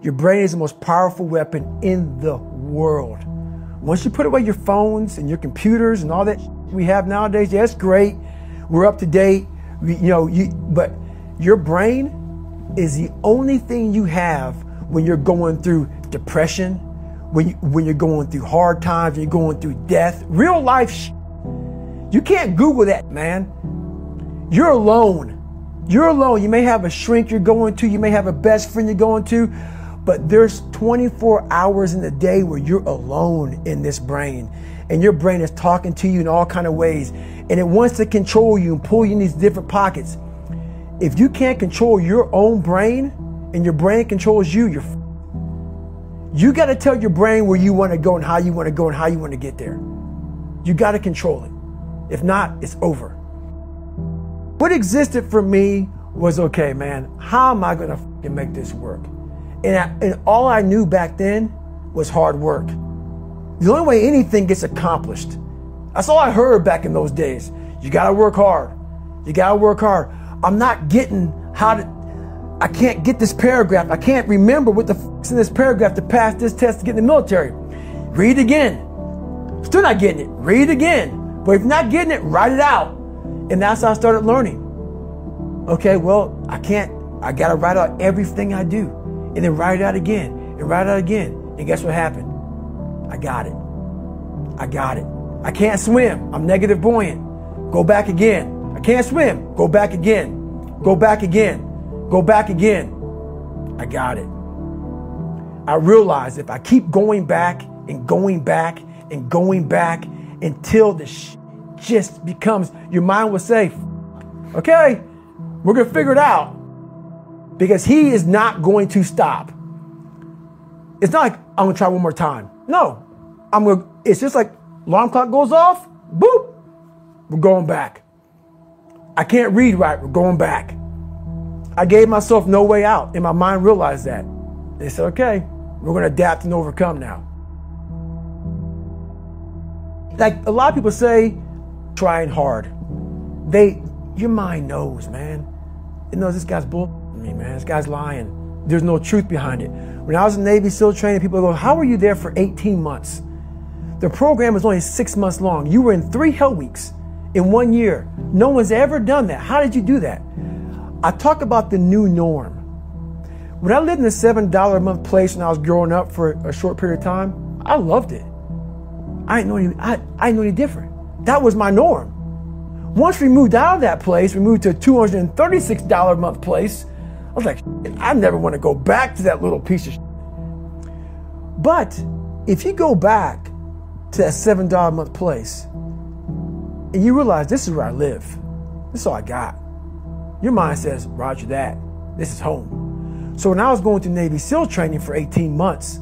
Your brain is the most powerful weapon in the world. Once you put away your phones and your computers and all that we have nowadays, yeah, it's great. We're up to date. But your brain is the only thing you have when you're going through depression, when you're going through hard times, when you're going through death, real life. You can't Google that, man. You're alone. You're alone. You may have a shrink you're going to. You may have a best friend you're going to. But there's 24 hours in the day where you're alone in this brain. And your brain is talking to you in all kinds of ways. And it wants to control you and pull you in these different pockets. If you can't control your own brain and your brain controls you, you got to tell your brain where you want to go and how you want to go and how you want to get there. You got to control it. If not, it's over. What existed for me was, okay, man, how am I going to make this work? And all I knew back then was hard work. The only way anything gets accomplished. That's all I heard back in those days. You got to work hard. You got to work hard. I'm not getting I can't get this paragraph. I can't remember what the f***'s in this paragraph to pass this test to get in the military. Read it again. Still not getting it. Read it again. But if you're not getting it, write it out. And that's how I started learning. Okay, well, I got to write out everything I do. And then write it out again. And write it out again. And guess what happened? I got it. I got it. I can't swim. I'm negative buoyant. Go back again. I can't swim. Go back again. Go back again. Go back again. I got it. I realized if I keep going back and going back and going back until the just becomes, your mind will say, okay, we're going to figure it out. Because he is not going to stop. It's not like I'm going to try one more time. No, it's just like alarm clock goes off, boop, we're going back. I can't read right, we're going back. I gave myself no way out, and my mind realized that. They said, okay, we're going to adapt and overcome now. Like a lot of people say, trying hard. Your mind knows, man. It knows this guy's bull me, man. This guy's lying. There's no truth behind it. When I was in Navy SEAL training, people go, how were you there for 18 months? The program was only 6 months long. You were in 3 hell weeks in 1 year. No one's ever done that. How did you do that? I talk about the new norm. When I lived in a $7 a month place when I was growing up for a short period of time, I loved it. I didn't know any different. That was my norm. Once we moved out of that place, we moved to a $236 a month place. I was like, I never want to go back to that little piece of shit. But if you go back to that $7 a month place and you realize this is where I live, this is all I got, your mind says, roger that, this is home. So when I was going through Navy SEAL training for 18 months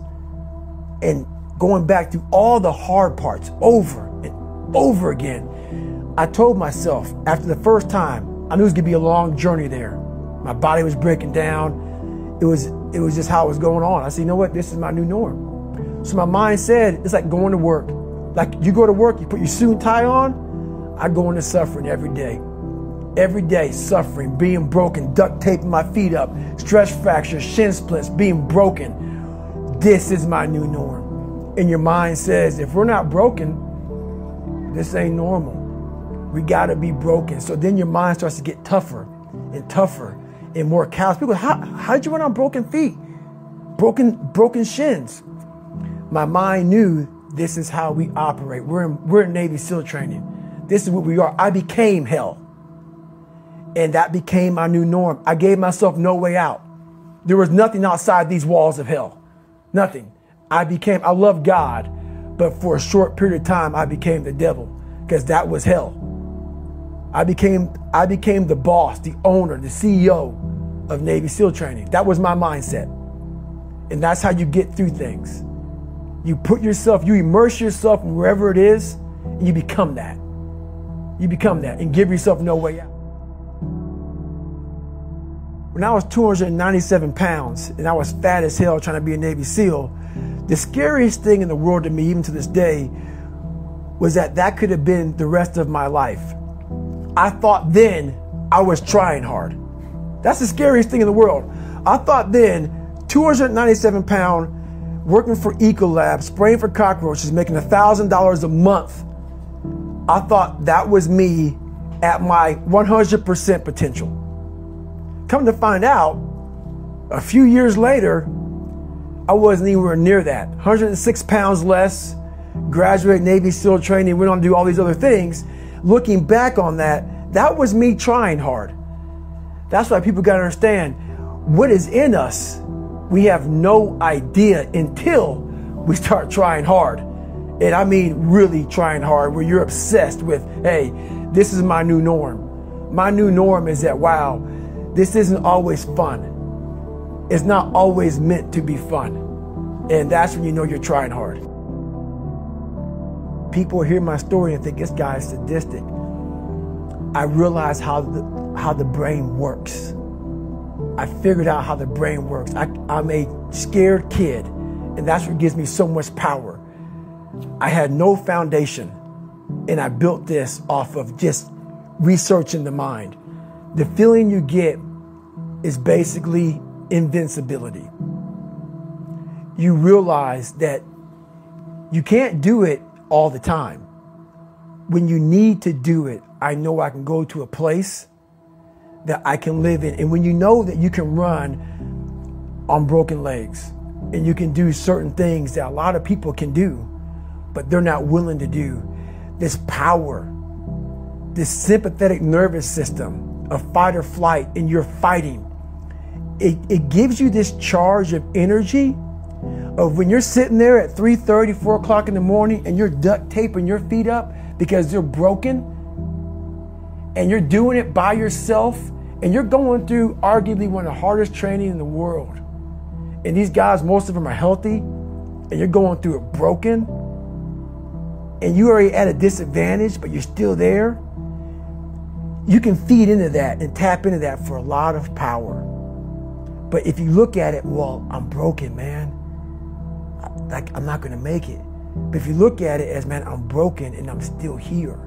and going back through all the hard parts over and over again, I told myself after the first time, I knew it was gonna be a long journey there. My body was breaking down. It was just how it was going on. I said, you know what? This is my new norm. So my mind said, it's like going to work. Like you go to work, you put your suit and tie on. I go into suffering every day. Every day, suffering, being broken, duct taping my feet up, stress fractures, shin splints, being broken. This is my new norm. And your mind says, if we're not broken, this ain't normal. We gotta be broken. So then your mind starts to get tougher and tougher and more callous. People, how did you run on broken feet? Broken shins. My mind knew this is how we operate. We're in Navy SEAL training. This is what we are. I became hell. And that became my new norm. I gave myself no way out. There was nothing outside these walls of hell. Nothing. I love God, but for a short period of time, I became the devil because that was hell. I became the boss, the owner, the CEO of Navy SEAL training. That was my mindset. And that's how you get through things. You immerse yourself in wherever it is, and you become that. You become that and give yourself no way out. When I was 297 pounds and I was fat as hell trying to be a Navy SEAL, the scariest thing in the world to me, even to this day, was that could have been the rest of my life. I thought then I was trying hard. That's the scariest thing in the world. I thought then, 297 pound, working for Ecolab, spraying for cockroaches, making $1,000 a month. I thought that was me at my 100% potential. Come to find out, a few years later, I wasn't anywhere near that. 106 pounds less, graduated Navy SEAL training, went on to do all these other things. Looking back on that, that was me trying hard. That's why people gotta understand, what is in us, we have no idea until we start trying hard. And I mean really trying hard, where you're obsessed with, hey, this is my new norm. My new norm is that, wow, this isn't always fun. It's not always meant to be fun. And that's when you know you're trying hard. People hear my story and think this guy is sadistic. I realized how the brain works. I figured out how the brain works. I'm a scared kid, and that's what gives me so much power. I had no foundation, and I built this off of just researching the mind. The feeling you get is basically invincibility. You realize that you can't do it all the time. When you need to do it, I know I can go to a place that I can live in. And when you know that you can run on broken legs and you can do certain things that a lot of people can do, but they're not willing to do, this power, this sympathetic nervous system of fight or flight, and you're fighting, it gives you this charge of energy of when you're sitting there at 3:30, 4 o'clock in the morning and you're duct taping your feet up because they're broken, and you're doing it by yourself, and you're going through arguably one of the hardest training in the world. And these guys, most of them are healthy, and you're going through it broken, and you're already at a disadvantage, but you're still there. You can feed into that and tap into that for a lot of power. But if you look at it, well, I'm broken, man. I'm not gonna make it. But if you look at it as, man, I'm broken and I'm still here.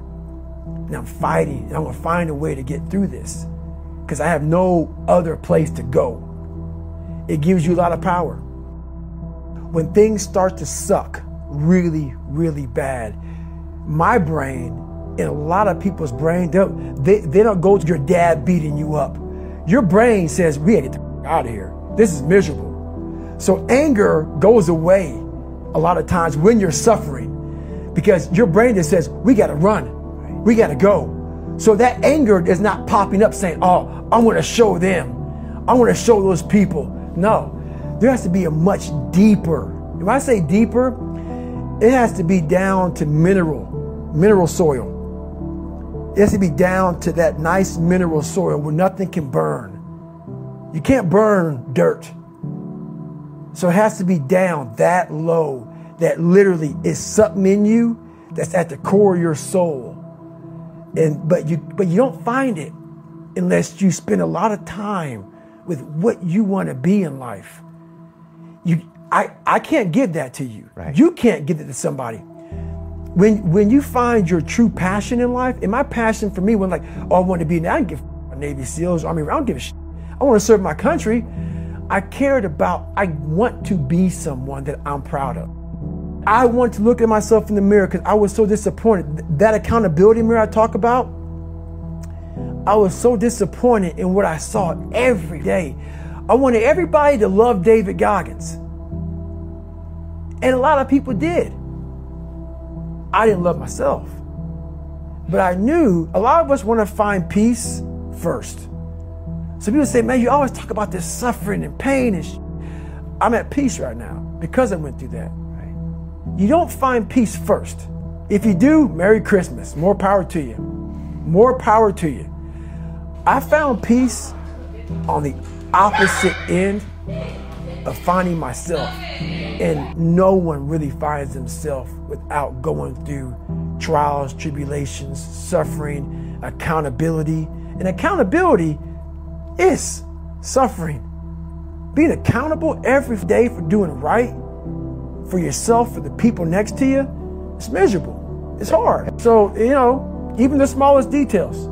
And I'm fighting, and I'm gonna find a way to get through this because I have no other place to go. It gives you a lot of power. When things start to suck really, really bad, my brain and a lot of people's brain, they don't go to your dad beating you up. Your brain says, we gotta get the out of here. This is miserable. So anger goes away a lot of times when you're suffering because your brain just says, we gotta run, we gotta go. So that anger is not popping up saying, oh, I wanna show them, I wanna show those people. No, there has to be a much deeper, when I say deeper, it has to be down to mineral soil. It has to be down to that nice mineral soil where nothing can burn. You can't burn dirt. So it has to be down that low, that literally is something in you that's at the core of your soul. But you don't find it unless you spend a lot of time with what you want to be in life. I can't give that to you. Right. You can't give it to somebody. When you find your true passion in life, and my passion for me was like, oh, I want to be, I don't give a Navy SEALs, Army, I don't give a shit. I want to serve my country. I want to be someone that I'm proud of. I want to look at myself in the mirror because I was so disappointed. That accountability mirror I talk about, I was so disappointed in what I saw every day. I wanted everybody to love David Goggins. And a lot of people did. I didn't love myself. But I knew a lot of us want to find peace first. So people say, man, you always talk about this suffering and pain and I'm at peace right now because I went through that. Right? You don't find peace first. If you do, Merry Christmas. More power to you. More power to you. I found peace on the opposite end of finding myself. And no one really finds themselves without going through trials, tribulations, suffering, accountability. And accountability is suffering. Being accountable every day for doing right for yourself, for the people next to you, it's miserable. It's hard. So, even the smallest details.